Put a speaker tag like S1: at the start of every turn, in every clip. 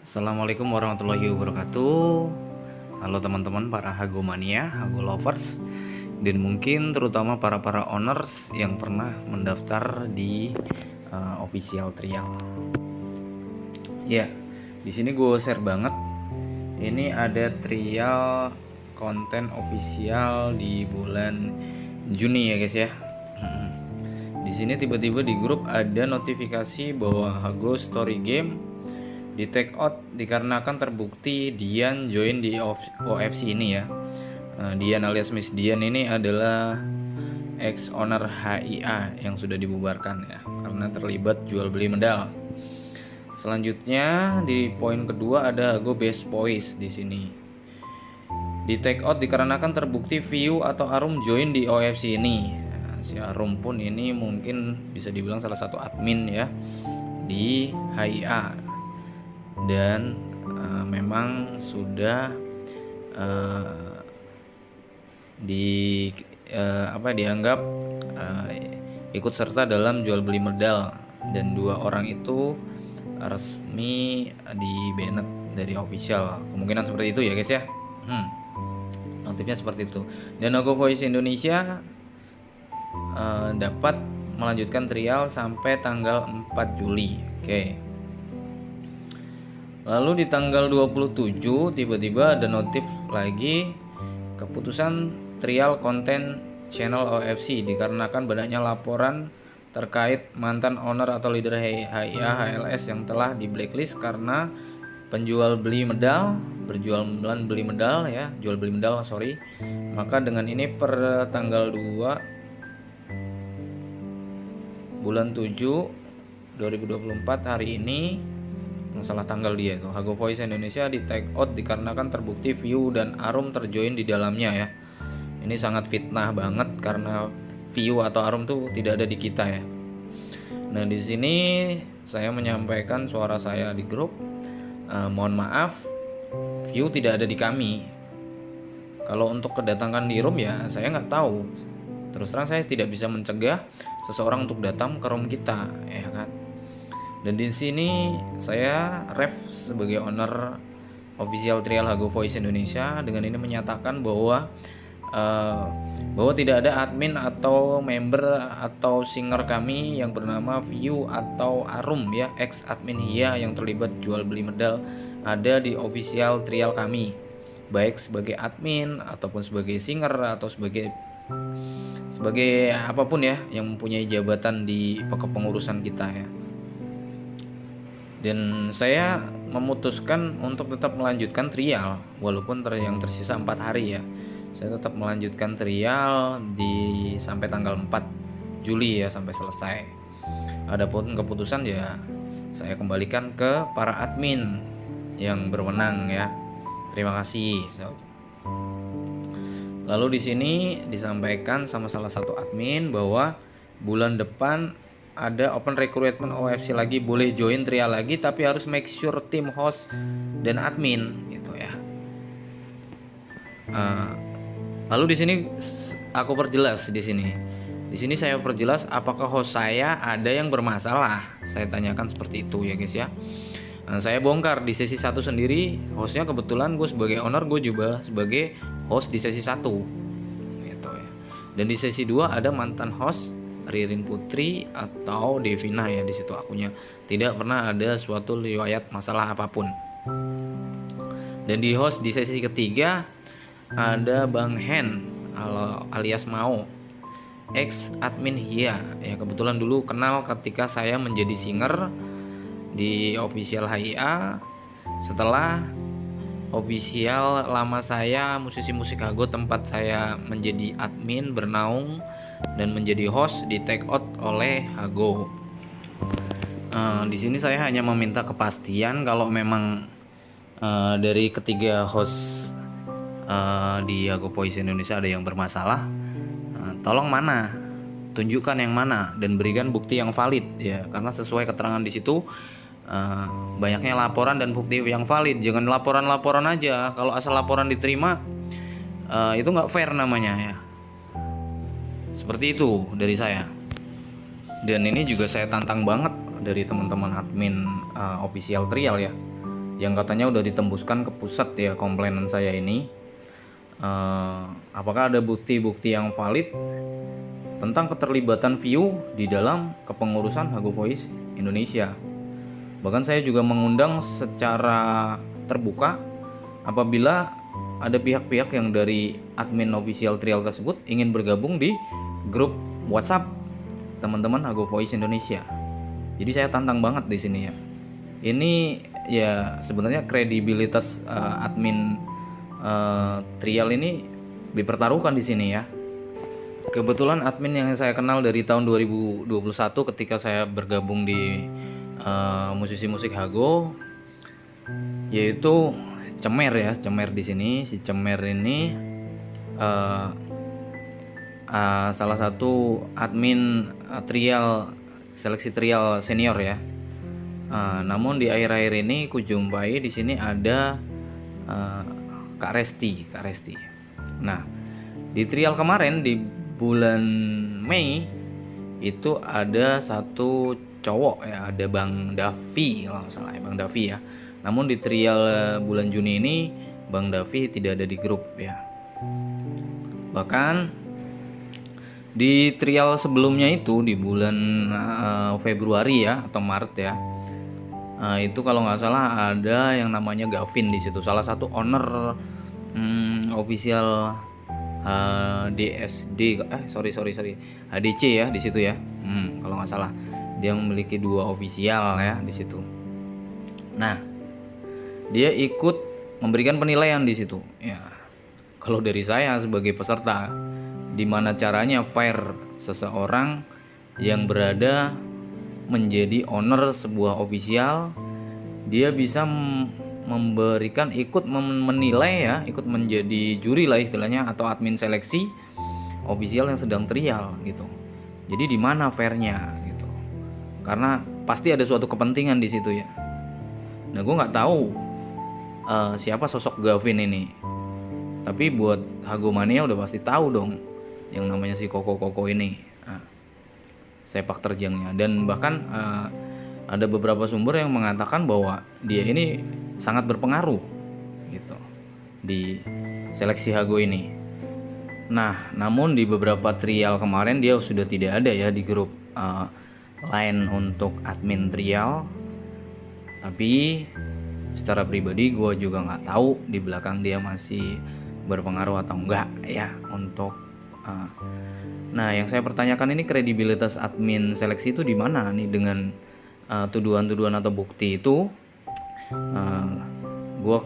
S1: Assalamualaikum warahmatullahi wabarakatuh. Halo teman-teman para Hagomania, Hago lovers, dan mungkin terutama para owners yang pernah mendaftar di official trial. Ya, di sini gue share banget. Ini ada trial konten official di bulan Juni ya guys ya. Di sini tiba-tiba di grup ada notifikasi bahwa Hago Story Game di take out dikarenakan terbukti Dian join di OFC ini ya. Dian alias Miss Dian ini adalah ex owner HIA yang sudah dibubarkan ya karena terlibat jual beli medal. Selanjutnya di poin kedua ada Hago Best Boys di sini. Di take out dikarenakan terbukti View atau Arum join di OFC ini. Nah, si Arum pun ini mungkin bisa dibilang salah satu admin ya di HIA. Dan memang sudah dianggap ikut serta dalam jual beli medal, dan dua orang itu resmi di banned dari official. Kemungkinan seperti itu ya guys ya. Notifnya seperti itu. Dan Hago Voice Indonesia dapat melanjutkan trial sampai tanggal 4 Juli. Oke. Lalu di tanggal 27 tiba-tiba ada notif lagi keputusan trial konten channel OFC dikarenakan banyaknya laporan terkait mantan owner atau leader HIA HLS yang telah di blacklist karena penjual beli medal, berjualan beli medal ya, jual beli medal sorry. Maka dengan ini per tanggal 2 bulan 7 2024 hari ini, salah tanggal dia itu, Hago Voice Indonesia di take out dikarenakan terbukti View dan Arum terjoin di dalamnya ya. Ini sangat fitnah banget karena View atau Arum tuh tidak ada di kita ya. Nah di sini saya menyampaikan suara saya di grup. Mohon maaf, View tidak ada di kami. Kalau untuk kedatangan di room ya saya nggak tahu. Terus terang saya tidak bisa mencegah seseorang untuk datang ke room kita, ya kan. Dan di sini saya ref sebagai owner official trial Hago Voice Indonesia dengan ini menyatakan bahwa tidak ada admin atau member atau singer kami yang bernama View atau Arum ya, ex admin HIA yang terlibat jual beli medal ada di official trial kami, baik sebagai admin ataupun sebagai singer atau sebagai apapun ya yang mempunyai jabatan di kepengurusan kita ya. Dan saya memutuskan untuk tetap melanjutkan trial walaupun yang tersisa 4 hari ya. Saya tetap melanjutkan trial sampai tanggal 4 Juli ya, sampai selesai. Adapun keputusan ya saya kembalikan ke para admin yang berwenang ya. Terima kasih. Lalu di sini disampaikan sama salah satu admin bahwa bulan depan ada open recruitment OFC lagi, boleh join trial lagi tapi harus make sure tim host dan admin gitu ya. Lalu di sini aku perjelas di sini. Di sini saya perjelas apakah host saya ada yang bermasalah. Saya tanyakan seperti itu ya guys ya. Saya bongkar di sesi 1 sendiri, hostnya kebetulan gue sebagai owner, gue juga sebagai host di sesi 1 gitu ya. Dan di sesi 2 ada mantan host Ririn Putri atau Devina ya, di situ akunya tidak pernah ada suatu riwayat masalah apapun. Dan di host di sesi ketiga ada Bang Hen alias Mao, ex admin HIA ya, kebetulan dulu kenal ketika saya menjadi singer di official HIA. Setelah official lama saya musisi musik Hago, tempat saya menjadi admin bernaung dan menjadi host di take out oleh Hago. Di sini saya hanya meminta kepastian kalau memang dari ketiga host di Hago Voice Indonesia ada yang bermasalah, tolong mana, tunjukkan yang mana dan berikan bukti yang valid ya, karena sesuai keterangan di situ banyaknya laporan dan bukti yang valid. Jangan laporan aja, kalau asal laporan diterima itu nggak fair namanya ya. Seperti itu dari saya. Dan ini juga saya tantang banget dari teman-teman admin official trial ya. yang katanya udah ditembuskan ke pusat ya komplainan saya ini. Apakah ada bukti-bukti yang valid tentang keterlibatan View di dalam kepengurusan Hago Voice Indonesia? Bahkan saya juga mengundang secara terbuka apabila ada pihak-pihak yang dari admin official trial tersebut ingin bergabung di grup WhatsApp teman-teman Hago Voice Indonesia. Jadi saya tantang banget di sini ya. Ini ya sebenarnya kredibilitas admin trial ini dipertaruhkan di sini ya. Kebetulan admin yang saya kenal dari tahun 2021 ketika saya bergabung di musisi musik Hago, yaitu Cemer ya, Cemer di sini. Si Cemer ini salah satu admin trial, seleksi trial senior ya. Namun di akhir-akhir ini kujumpai di sini ada Kak Resti. Nah, di trial kemarin di bulan Mei itu ada satu cowok ya, ada Bang Davi kalau nggak salah ya, Bang Davi ya. Namun di trial bulan Juni ini Bang Davi tidak ada di grup ya. Bahkan di trial sebelumnya itu di bulan Februari ya atau Maret ya, itu kalau nggak salah ada yang namanya Gavin di situ, salah satu owner official DSD HDC ya di situ ya, kalau nggak salah dia memiliki 2 official ya di situ. Nah, dia ikut memberikan penilaian di situ ya. Kalau dari saya sebagai peserta, di mana caranya fair seseorang yang berada menjadi owner sebuah official, dia bisa memberikan ikut menilai ya, ikut menjadi juri lah istilahnya atau admin seleksi official yang sedang trial gitu. Jadi di mana fairnya gitu? Karena pasti ada suatu kepentingan di situ ya. Nah, gue nggak tahu siapa sosok Gavin ini, tapi buat Hagomania udah pasti tahu dong yang namanya si Koko ini, sepak terjangnya. Dan bahkan ada beberapa sumber yang mengatakan bahwa dia ini sangat berpengaruh gitu di seleksi Hago ini. Nah, namun di beberapa trial kemarin dia sudah tidak ada ya di grup lain untuk admin trial. Tapi secara pribadi gue juga nggak tahu di belakang dia masih berpengaruh atau enggak ya untuk nah, yang saya pertanyakan ini kredibilitas admin seleksi itu di mana nih dengan tuduhan-tuduhan atau bukti itu. Gue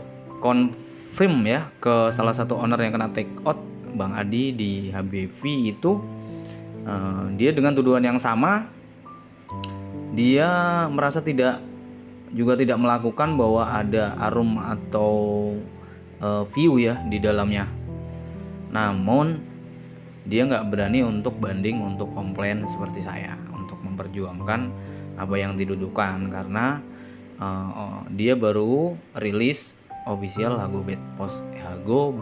S1: confirm ya ke salah satu owner yang kena take out, Bang Adi di HBV itu, dia dengan tuduhan yang sama, dia merasa tidak melakukan bahwa ada arum atau view ya di dalamnya. Namun dia nggak berani untuk banding, untuk komplain seperti saya, untuk memperjuangkan apa yang dituduhkan, karena dia baru rilis official Hago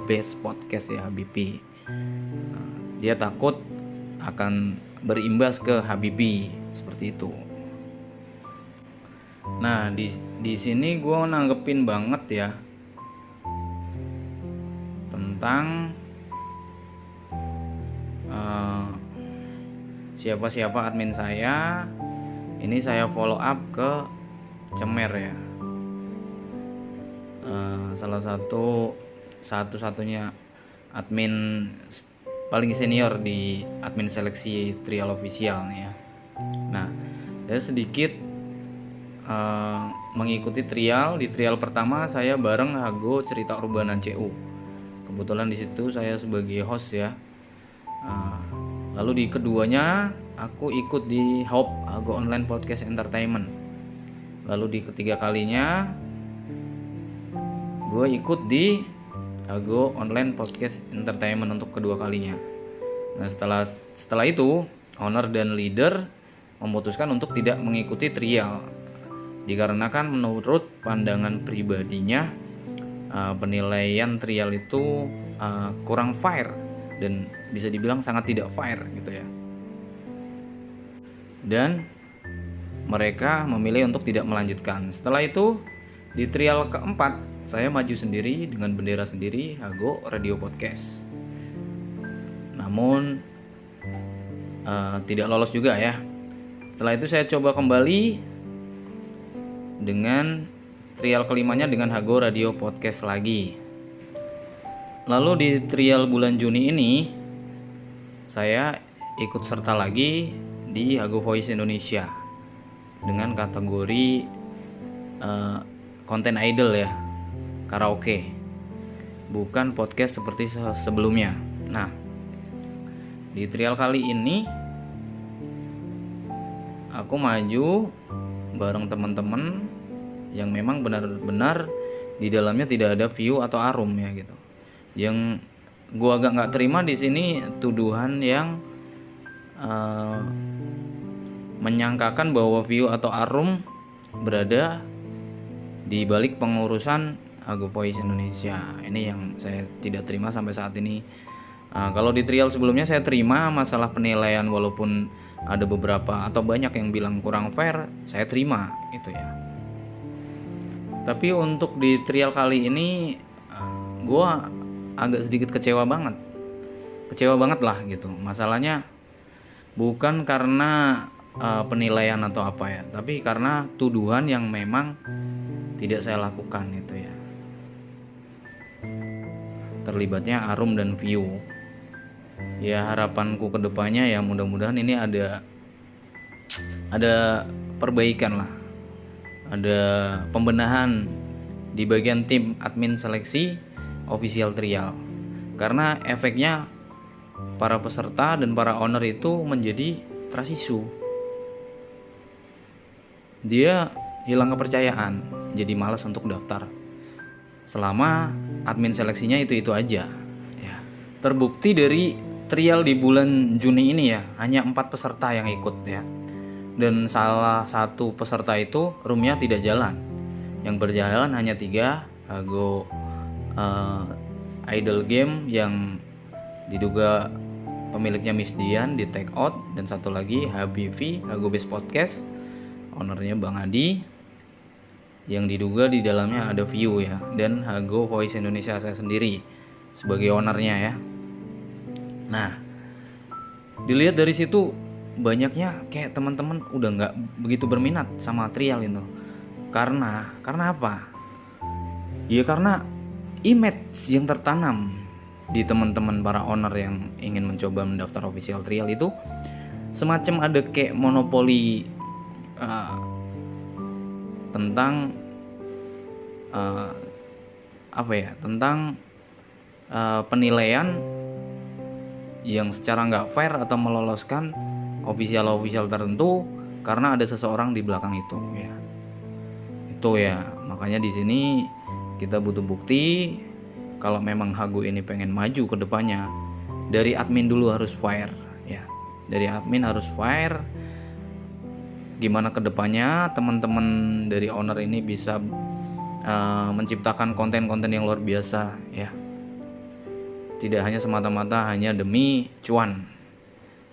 S1: Best Podcast ya, HBP. Dia takut akan berimbas ke Habibie seperti itu. Nah, di sini gue nanggepin banget ya tentang siapa admin saya. Ini saya follow up ke Cemer ya, salah satu-satunya admin paling senior di admin seleksi trial official nih ya. Nah, saya sedikit mengikuti trial. Di trial pertama saya bareng Hago Cerita Urbana CU. Kebetulan di situ saya sebagai host ya. Lalu di keduanya aku ikut di Hago Online Podcast Entertainment. Lalu di ketiga kalinya gue ikut di Hago Online Podcast Entertainment untuk kedua kalinya. Nah, setelah itu owner dan leader memutuskan untuk tidak mengikuti trial dikarenakan menurut pandangan pribadinya penilaian trial itu kurang fair dan bisa dibilang sangat tidak fair gitu ya. Dan mereka memilih untuk tidak melanjutkan. Setelah itu Di trial keempat, saya maju sendiri dengan bendera sendiri, Hago Radio Podcast. Namun tidak lolos juga ya. Setelah itu saya coba kembali dengan trial kelimanya dengan Hago Radio Podcast lagi. Lalu di trial bulan Juni ini, saya ikut serta lagi di Hago Voice Indonesia dengan kategori konten idol ya, karaoke, bukan podcast seperti sebelumnya. Nah, di trial kali ini aku maju bareng teman-teman yang memang benar-benar di dalamnya tidak ada view atau arum ya gitu. Yang gua agak nggak terima di sini tuduhan yang menyangkakan bahwa view atau arum berada di balik pengurusan Hago Voice Indonesia. Ini yang saya tidak terima sampai saat ini. Kalau di trial sebelumnya saya terima masalah penilaian, walaupun ada beberapa atau banyak yang bilang kurang fair, saya terima itu ya. Tapi untuk di trial kali ini gue agak sedikit kecewa banget lah gitu. Masalahnya bukan karena penilaian atau apa ya, tapi karena tuduhan yang memang tidak saya lakukan itu ya. Terlibatnya arum dan view. Ya harapanku ke depannya ya mudah-mudahan ini ada perbaikan lah. Ada pembenahan di bagian tim admin seleksi official trial. Karena efeknya para peserta dan para owner itu menjadi trust issue. Dia hilang kepercayaan, jadi malas untuk daftar. Selama admin seleksinya itu aja ya. Terbukti dari trial di bulan Juni ini ya, hanya 4 peserta yang ikut ya. Dan salah satu peserta itu roomnya tidak jalan. Yang berjalan hanya 3, Hago Idol Game yang diduga pemiliknya Miss Dian di take out, dan satu lagi HBV Hago Base Podcast, ownernya Bang Adi, yang diduga di dalamnya ada view ya, dan Hago Voice Indonesia saya sendiri sebagai ownernya ya. Nah, dilihat dari situ banyaknya kayak teman-teman udah nggak begitu berminat sama trial itu. Karena apa? Ya karena image yang tertanam di teman-teman para owner yang ingin mencoba mendaftar official trial itu semacam ada kayak monopoli tentang tentang penilaian yang secara nggak fair atau meloloskan official tertentu karena ada seseorang di belakang itu ya. Itu ya, makanya di sini kita butuh bukti kalau memang Hago ini pengen maju ke depannya. Dari admin dulu harus fair ya. Dari admin harus fair. Gimana ke depannya teman-teman dari owner ini bisa menciptakan konten-konten yang luar biasa ya. Tidak hanya semata-mata hanya demi cuan.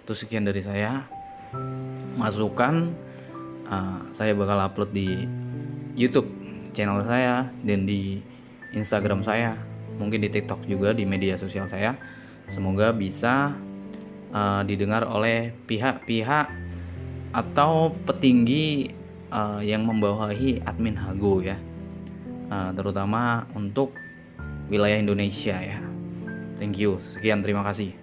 S1: Itu sekian dari saya. Masukan saya bakal upload di YouTube channel saya dan di Instagram saya, mungkin di TikTok juga, di media sosial saya. Semoga bisa didengar oleh pihak-pihak atau petinggi yang membawahi admin Hago ya, terutama untuk wilayah Indonesia ya. Thank you, sekian, terima kasih.